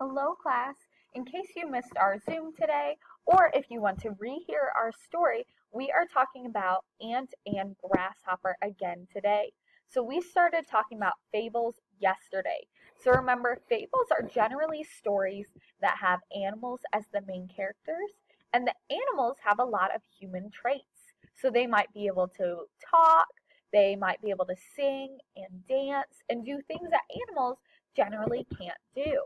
Hello class! In case you missed our Zoom today, or if you want to rehear our story, we are talking about Ant and Grasshopper again today. So we started talking about fables yesterday. So remember, fables are generally stories that have animals as the main characters, and the animals have a lot of human traits. So they might be able to talk, they might be able to sing and dance and do things that animals generally can't do.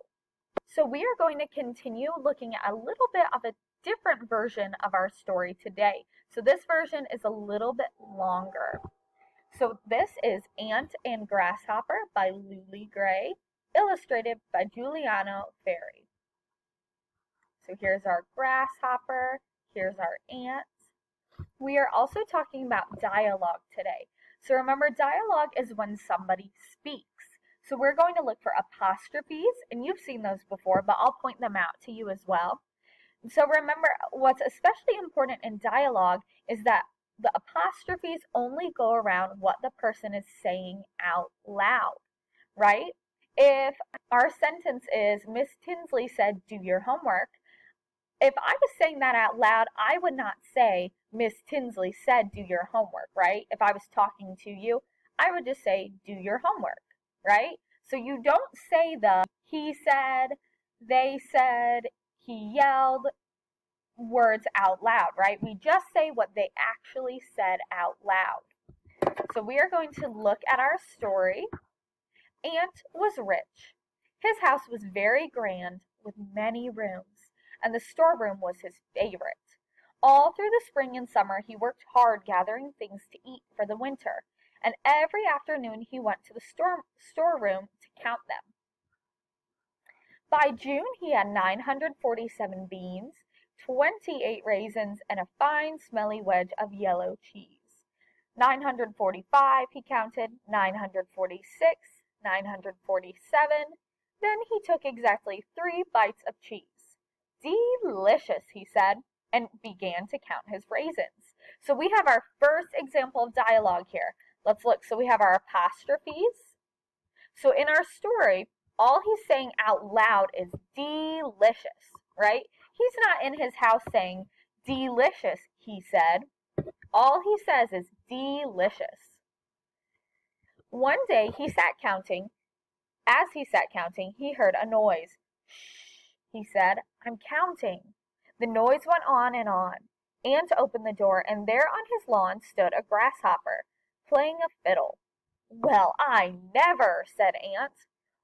So we are going to continue looking at a little bit of a different version of our story today. So this version is a little bit longer. So this is Ant and Grasshopper by Luli Gray, illustrated by Giuliano Ferri. So here's our grasshopper, here's our ant. We are also talking about dialogue today. So remember, dialogue is when somebody speaks. So we're going to look for apostrophes, and you've seen those before, but I'll point them out to you as well. So remember, what's especially important in dialogue is that the apostrophes only go around what the person is saying out loud, right? If our sentence is, Miss Tinsley said, do your homework, if I was saying that out loud, I would not say, Miss Tinsley said, do your homework, right? If I was talking to you, I would just say, do your homework, right? So you don't say the he said, they said, he yelled words out loud, right? We just say what they actually said out loud. So we are going to look at our story. Ant was rich. His house was very grand with many rooms, and the storeroom was his favorite. All through the spring and summer he worked hard gathering things to eat for the winter, and every afternoon he went to the storeroom to count them. By June he had 947 beans, 28 raisins, and a fine smelly wedge of yellow cheese. 945 he counted, 946, 947. Then he took exactly 3 bites of cheese. Delicious, he said, and began to count his raisins. So we have our first example of dialogue here. Let's look. So we have our apostrophes. So in our story, all he's saying out loud is delicious, right? He's not in his house saying delicious, he said. All he says is delicious. One day he sat counting. As he sat counting, he heard a noise. Shh, he said, I'm counting. The noise went on and on. Ant opened the door, and there on his lawn stood a grasshopper, playing a fiddle. Well, I never, said Ant.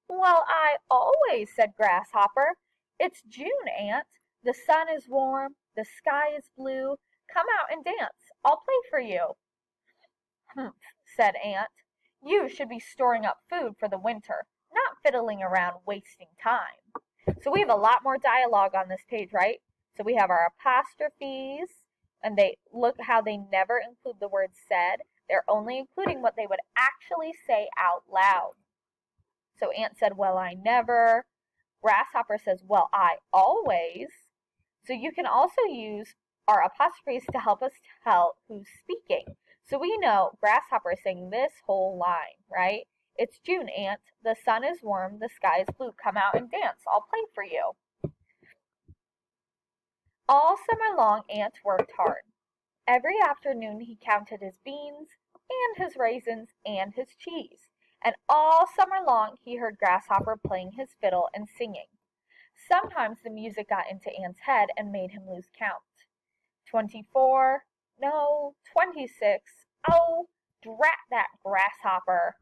Well, I always, said Grasshopper. It's June, Ant. The sun is warm, the sky is blue. Come out and dance. I'll play for you. Humph, said Ant. You should be storing up food for the winter, not fiddling around wasting time. So we have a lot more dialogue on this page, right? So we have our apostrophes, and they look how they never include the word said. They're only including what they would actually say out loud. So Ant said, well, I never. Grasshopper says, well, I always. So you can also use our apostrophes to help us tell who's speaking. So we know Grasshopper is saying this whole line, right? It's June, Ant. The sun is warm. The sky is blue. Come out and dance. I'll play for you. All summer long, Ant worked hard. Every afternoon he counted his beans and his raisins and his cheese. And all summer long he heard Grasshopper playing his fiddle and singing. Sometimes the music got into Ant's head and made him lose count. 24, no, 26, oh, drat that grasshopper.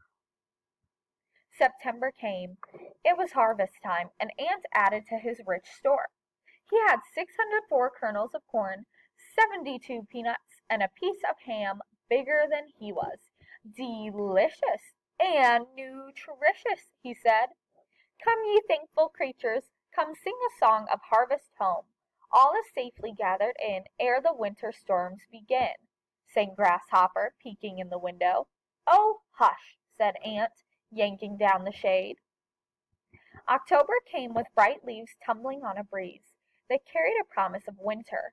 September came. It was harvest time, and Ant added to his rich store. He had 604 kernels of corn, 72 peanuts, and a piece of ham bigger than he was. Delicious and nutritious, he said. Come, ye thankful creatures, come sing a song of harvest home. All is safely gathered in ere the winter storms begin, sang Grasshopper, peeking in the window. Oh, hush, said Ant, yanking down the shade. October came with bright leaves tumbling on a breeze. They carried a promise of winter.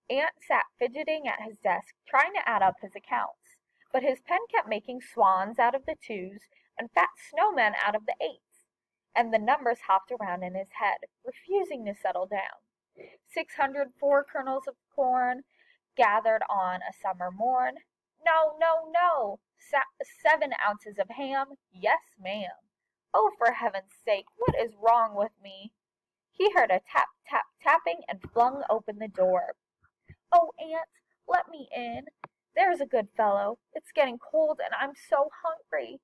Ant sat fidgeting at his desk, trying to add up his accounts, but his pen kept making swans out of the twos and fat snowmen out of the eights. and the numbers hopped around in his head, refusing to settle down. 604 kernels of corn gathered on a summer morn. No, no, no. 7 ounces of ham. Yes, ma'am. Oh, for heaven's sake, what is wrong with me? He heard a tap, tap, tapping and flung open the door. Oh, Aunt, let me in. There's a good fellow. It's getting cold and I'm so hungry.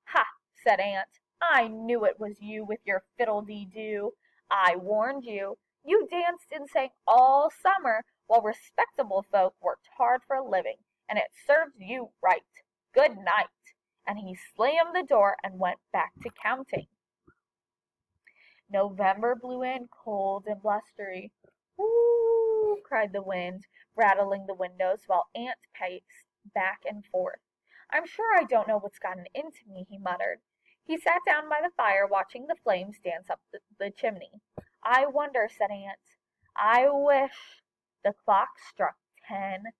Ha, said Aunt. I knew it was you with your fiddle-dee-doo. I warned you. You danced and sang all summer while respectable folk worked hard for a living, and it serves you right. Good night. And he slammed the door and went back to counting. November blew in cold and blustery. Woo! Cried the wind, rattling the windows while Aunt paced back and forth. I'm sure I don't know what's gotten into me, he muttered. He sat down by the fire, watching the flames dance up the chimney. I wonder, said Aunt. I wish. The clock struck 10.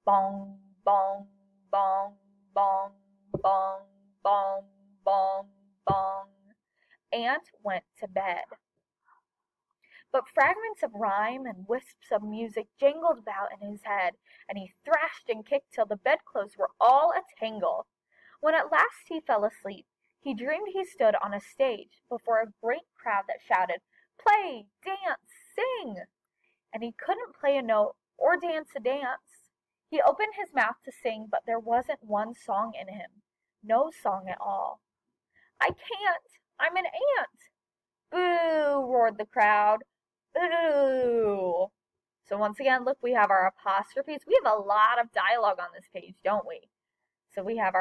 Bong, bong, bong, bong, bong, bong, bong, bong. Aunt went to bed. But fragments of rhyme and wisps of music jangled about in his head, and he thrashed and kicked till the bedclothes were all a tangle. When at last he fell asleep, he dreamed he stood on a stage before a great crowd that shouted, Play, dance, sing! And he couldn't play a note or dance a dance. He opened his mouth to sing, but there wasn't one song in him. No song at all. I can't! I'm an ant! Boo! Roared the crowd. Boo! So once again, look, we have our apostrophes. We have a lot of dialogue on this page, don't we? So we have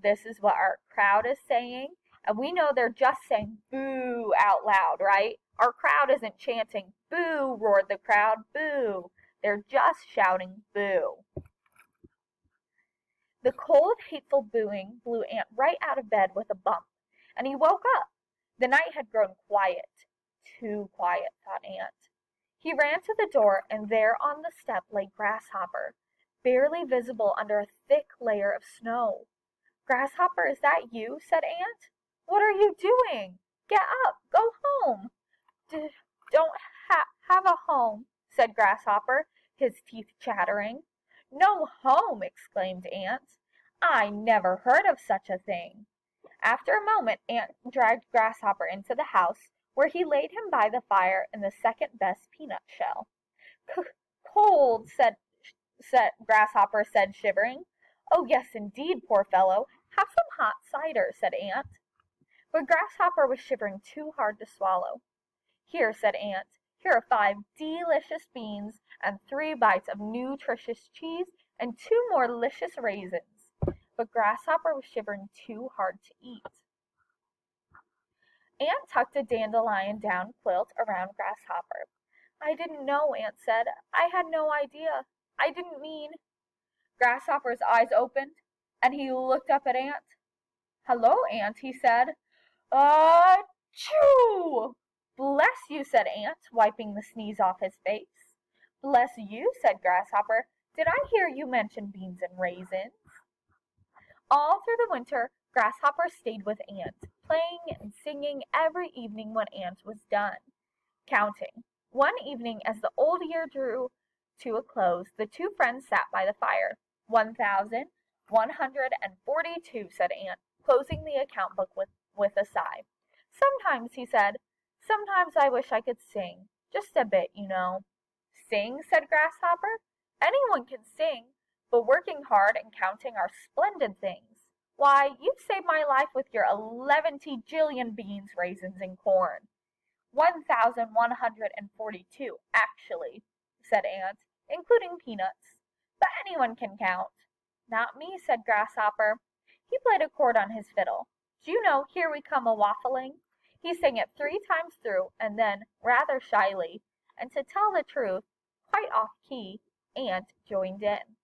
this is what our crowd is saying. And we know they're just saying boo out loud, right? Our crowd isn't chanting boo, roared the crowd, boo. They're just shouting boo. The cold, hateful booing blew Ant right out of bed with a bump, and he woke up. The night had grown quiet. Too quiet, thought Ant. He ran to the door, and there on the step lay Grasshopper, barely visible under a thick layer of snow. Grasshopper, is that you? Said Ant. What are you doing? Get up, go home. Don't have a home, said Grasshopper, his teeth chattering. No home, exclaimed Ant. I never heard of such a thing. After a moment, Ant dragged Grasshopper into the house, where he laid him by the fire in the second-best peanut shell. Cold, said Grasshopper, shivering. Oh, yes, indeed, poor fellow. Have some hot cider, said Ant. But Grasshopper was shivering too hard to swallow. Here, said Ant, here are 5 delicious beans and 3 bites of nutritious cheese and 2 more delicious raisins. But Grasshopper was shivering too hard to eat. Ant tucked a dandelion down quilt around Grasshopper. I didn't know, Ant said. I had no idea. I didn't mean. Grasshopper's eyes opened, and he looked up at Ant. Hello, Ant, he said. Achoo! Bless you, said Ant, wiping the sneeze off his face. Bless you, said Grasshopper. Did I hear you mention beans and raisins? All through the winter, Grasshopper stayed with Ant, playing and singing every evening when Ant was done, counting. One evening, as the old year drew to a close, the 2 friends sat by the fire. 1,142, said Ant, closing the account book with a sigh. Sometimes, he said, sometimes I wish I could sing. Just a bit, you know. Sing, said Grasshopper. Anyone can sing, but working hard and counting are splendid things. Why, you've saved my life with your 11 jillion beans, raisins, and corn. 1,142, actually, said Ant, including peanuts. But anyone can count. Not me, said Grasshopper. He played a chord on his fiddle. Do you know, Here We Come A-Waffling? He sang it 3 times through, and then, rather shyly, and to tell the truth, quite off-key, Ant joined in.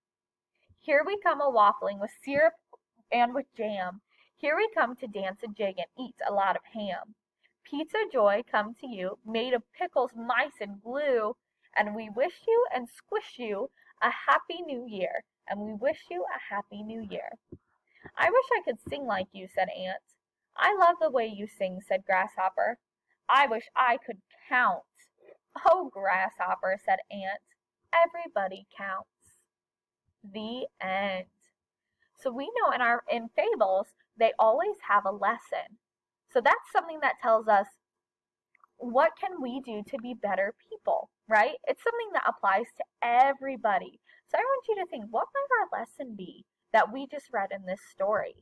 Here we come a-waffling with syrup and with jam. Here we come to dance a jig and eat a lot of ham. Pizza joy come to you, made of pickles, mice, and glue, and we wish you and squish you a happy new year, and we wish you a happy new year. I wish I could sing like you, said Ant. I love the way you sing, said Grasshopper. I wish I could count. Oh, Grasshopper, said Ant. Everybody counts. The end. So we know in fables, they always have a lesson. So that's something that tells us what can we do to be better people, right? It's something that applies to everybody. So I want you to think, what might our lesson be that we just read in this story?